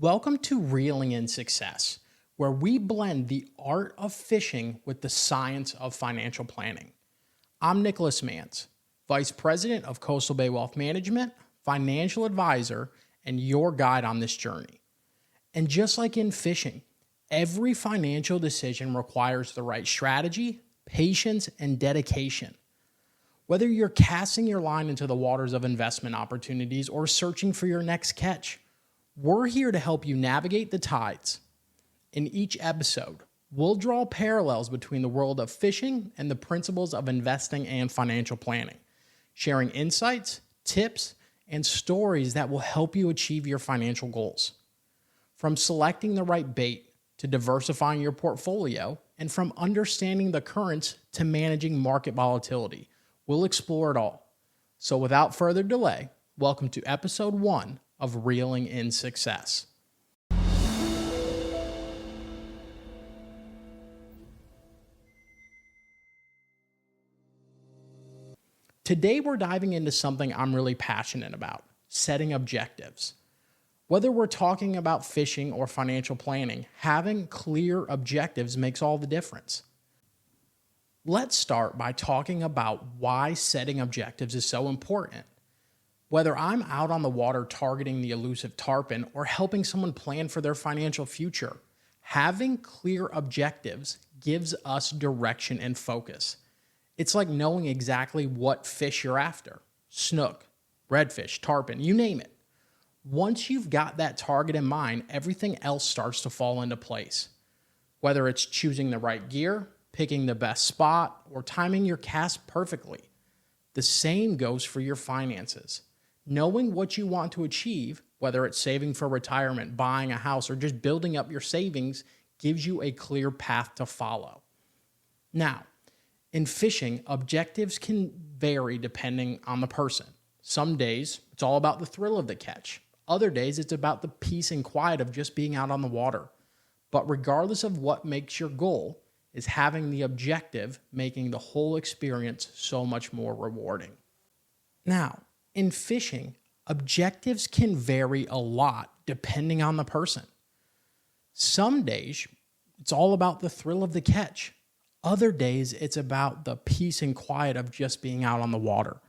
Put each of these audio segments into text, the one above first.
Welcome to Reeling in Success, where we blend the art of fishing with the science of financial planning. I'm Nic Manns, Vice President of Coastal Bay Wealth Management, financial advisor, and your guide on this journey. And just like in fishing, every financial decision requires the right strategy, patience, and dedication. Whether you're casting your line into the waters of investment opportunities or searching for your next catch, we're here to help you navigate the tides. In each episode, we'll draw parallels between the world of fishing and the principles of investing and financial planning, sharing insights, tips, and stories that will help you achieve your financial goals. From selecting the right bait to diversifying your portfolio, and from understanding the currents to managing market volatility, we'll explore it all. So without further delay, welcome to episode 1 of Reeling in Success. Today we're diving into something I'm really passionate about, setting objectives. Whether we're talking about fishing or financial planning, having clear objectives makes all the difference. Let's start by talking about why setting objectives is so important. Whether I'm out on the water targeting the elusive tarpon or helping someone plan for their financial future, having clear objectives gives us direction and focus. It's like knowing exactly what fish you're after: snook, redfish, tarpon, you name it. Once you've got that target in mind, everything else starts to fall into place. Whether it's choosing the right gear, picking the best spot, or timing your cast perfectly, the same goes for your finances. Knowing what you want to achieve, whether it's saving for retirement, buying a house, or just building up your savings, gives you a clear path to follow. Now, in fishing, objectives can vary depending on the person. Some days, it's all about the thrill of the catch. Other days, it's about the peace and quiet of just being out on the water. But regardless of what makes your goal, is having the objective making the whole experience so much more rewarding. Now, in fishing, objectives can vary a lot depending on the person. Some days, it's all about the thrill of the catch. Other days, it's about the peace and quiet of just being out on the water.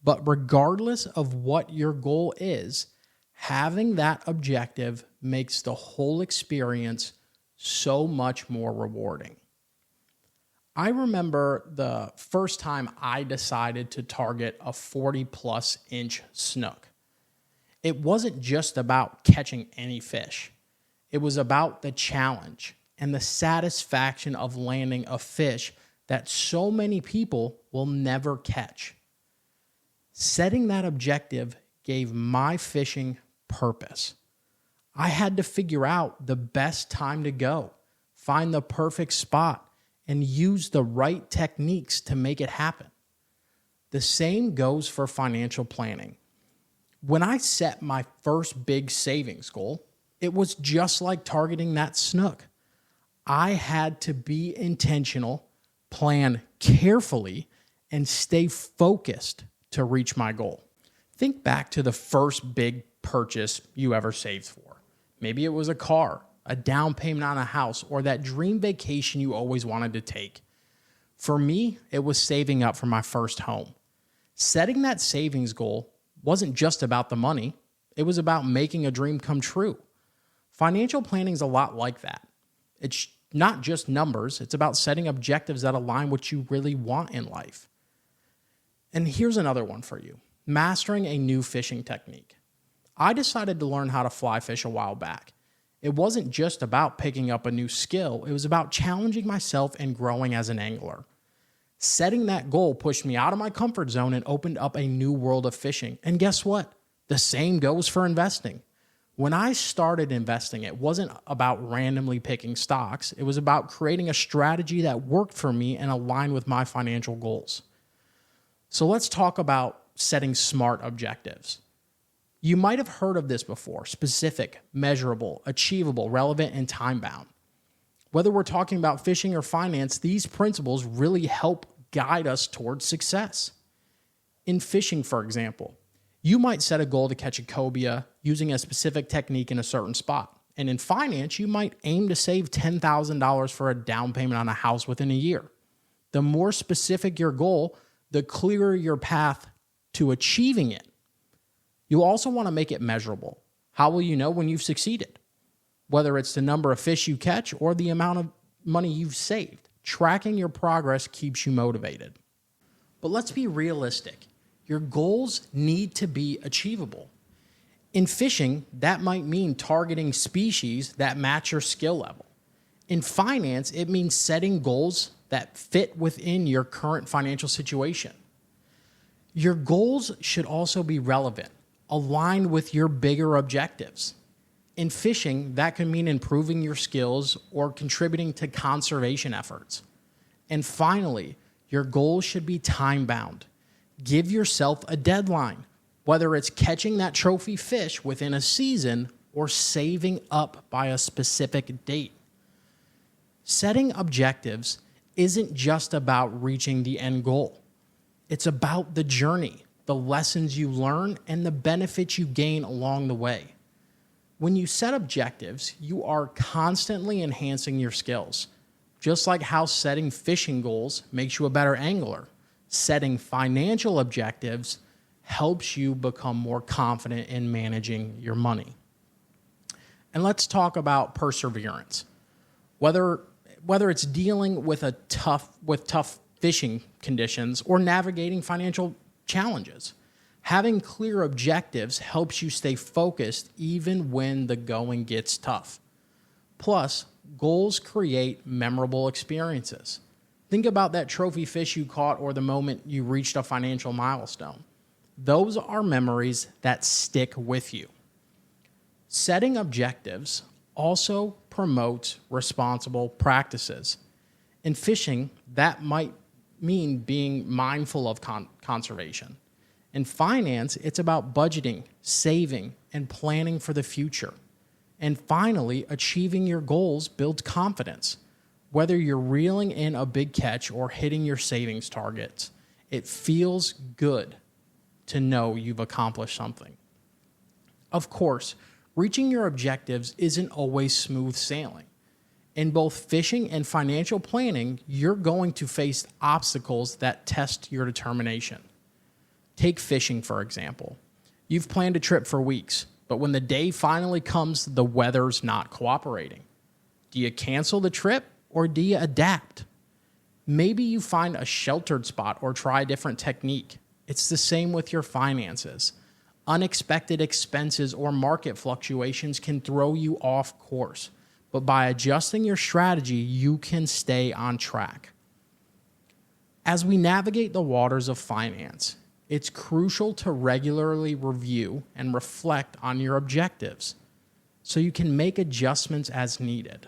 But regardless of what your goal is, having that objective makes the whole experience so much more rewarding. I remember the first time I decided to target a 40-plus inch snook. It wasn't just about catching any fish. It was about the challenge and the satisfaction of landing a fish that so many people will never catch. Setting that objective gave my fishing purpose. I had to figure out the best time to go, find the perfect spot, and use the right techniques to make it happen. The same goes for financial planning. When I set my first big savings goal, it was just like targeting that snook. I had to be intentional, plan carefully, and stay focused to reach my goal. Think back to the first big purchase you ever saved for. Maybe it was a car, a down payment on a house, or that dream vacation you always wanted to take. For me, it was saving up for my first home. Setting that savings goal wasn't just about the money. It was about making a dream come true. Financial planning is a lot like that. It's not just numbers. It's about setting objectives that align what you really want in life. And here's another one for you: mastering a new fishing technique. I decided to learn how to fly fish a while back. It wasn't just about picking up a new skill. It was about challenging myself and growing as an angler. Setting that goal pushed me out of my comfort zone and opened up a new world of fishing. And guess what? The same goes for investing. When I started investing, it wasn't about randomly picking stocks. It was about creating a strategy that worked for me and aligned with my financial goals. So let's talk about setting smart objectives. You might have heard of this before: specific, measurable, achievable, relevant, and time-bound. Whether we're talking about fishing or finance, these principles really help guide us towards success. In fishing, for example, You might set a goal to catch a cobia using a specific technique in a certain spot. And in finance, you might aim to save $10,000 for a down payment on a house within a year. The more specific your goal, the clearer your path to achieving it. You also want to make it measurable. How will you know when you've succeeded? Whether it's the number of fish you catch or the amount of money you've saved, tracking your progress keeps you motivated. But let's be realistic. Your goals need to be achievable. In fishing, that might mean targeting species that match your skill level. In finance, it means setting goals that fit within your current financial situation. Your goals should also be relevant, aligned with your bigger objectives. In fishing, that could mean improving your skills or contributing to conservation efforts. And finally, your goals should be time-bound. Give yourself a deadline, whether it's catching that trophy fish within a season or saving up by a specific date. Setting objectives isn't just about reaching the end goal. It's about the journey, the lessons you learn, and the benefits you gain along the way. When you set objectives, you are constantly enhancing your skills. Just like how setting fishing goals makes you a better angler, setting financial objectives helps you become more confident in managing your money. And let's talk about perseverance. Whether it's dealing with tough fishing conditions or navigating financial challenges, having clear objectives helps you stay focused even when the going gets tough. Plus, goals create memorable experiences. Think about that trophy fish you caught or the moment you reached a financial milestone. Those are memories that stick with you. Setting objectives also promotes responsible practices. In fishing, that might mean being mindful of conservation. In finance, it's about budgeting, saving, and planning for the future. And finally, achieving your goals builds confidence. Whether you're reeling in a big catch or hitting your savings targets, it feels good to know you've accomplished something. Of course, reaching your objectives isn't always smooth sailing. In both fishing and financial planning, you're going to face obstacles that test your determination. Take fishing, for example. You've planned a trip for weeks, but when the day finally comes, the weather's not cooperating. Do you cancel the trip or do you adapt? Maybe you find a sheltered spot or try a different technique. It's the same with your finances. Unexpected expenses or market fluctuations can throw you off course, but by adjusting your strategy, you can stay on track. As we navigate the waters of finance, it's crucial to regularly review and reflect on your objectives so you can make adjustments as needed.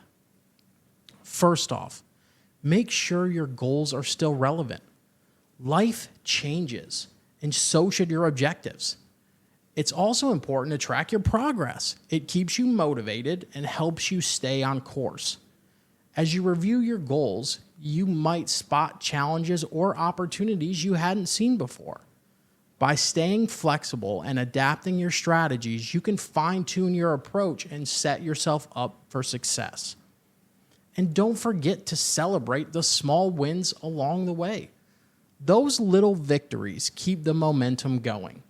First off, make sure your goals are still relevant. Life changes, and so should your objectives. It's also important to track your progress. It keeps you motivated and helps you stay on course. As you review your goals, you might spot challenges or opportunities you hadn't seen before. By staying flexible and adapting your strategies, you can fine-tune your approach and set yourself up for success. And don't forget to celebrate the small wins along the way. Those little victories keep the momentum going.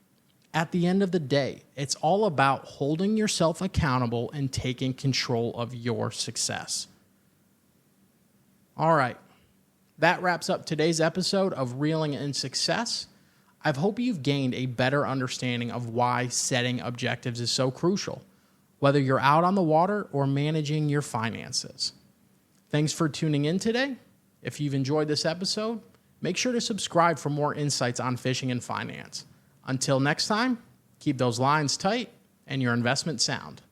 At the end of the day, it's all about holding yourself accountable and taking control of your success. All right, that wraps up today's episode of Reeling in Success. I hope you've gained a better understanding of why setting objectives is so crucial, whether you're out on the water or managing your finances. Thanks for tuning in today. If you've enjoyed this episode, make sure to subscribe for more insights on fishing and finance. Until next time, keep those lines tight and your investment sound.